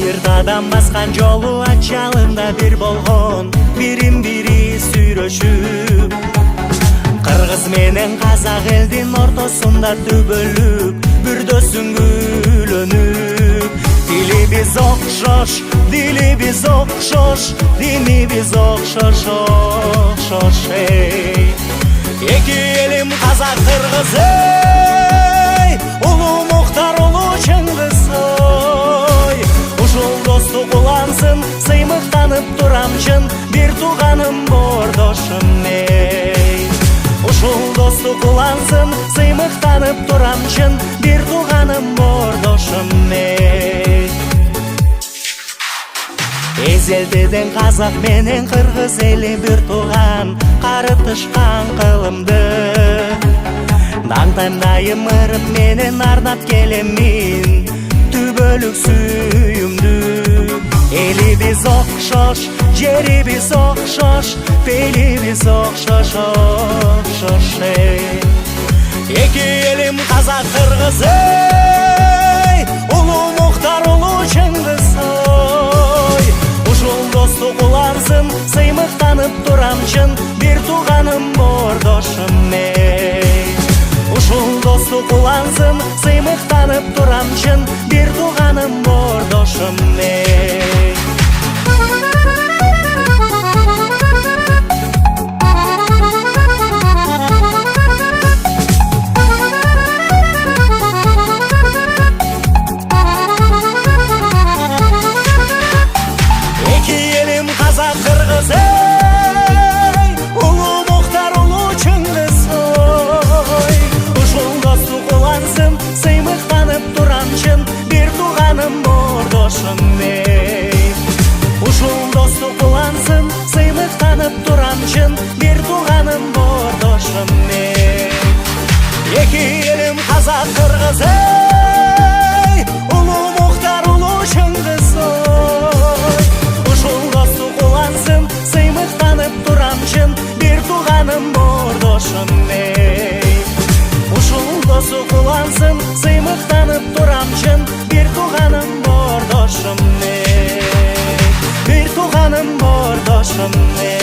Кайыртадан басқан жолу ачалында бир болгон, бирин бири сүйрөшүп. Кыргыз менен казак элдин ортосунда түбөлүк, бүрдөсүн гүлөнүп. Дилибиз окшош, дилибиз окшош, динибиз окшош, окшош эй. Эки элим казак кыргыз эй, улуу Муктар улуу Чыңгыз ой. Ушул достук улансын, сыймыктанып турамчын, бир тууганым бордошум эй. Ушул достук улансын, сыймыктанып турамчын, бир тууганым бордошум эй. Эзелдеден казак менен кыргыз эли бир тууган, карытышкан кылымды. Даңтандайым ырым менен арнап келемин, түбөлүк сүйүмдү. Элибиз окшош, жерибиз окшош, белибиз окшош, окшош эй. Эки элим казак кыргыз эй, улуу Муктар улуу Чыңгыз ой. Ушул достук улансын, сыймыктанып турамчын, бир тууганым бордошум эй. Ушул достук улансын, сыймыктанып турамчын, бир тууганым бордошум эй. Эки элим казак кыргыз эй, улуу Муктар улуу Чыңгыз ой. Ушул достук улансын, сыймыктанып турамчын, бир тууганым бордошум эй. Ушул достук улансын, сыймыктанып турамчын, бир тууганым бордошум эй. Эки элим казак кыргыз эй, улуу Муктар улуу Чыңгыз ой. Ушул достук улансын, сыймыктанып турамчын, бир тууганым бордошум эй. Ушул достук улансын, сыймыктанып турамчын, бир тууганым бордошум эй. Бир тууганым бордошум эй.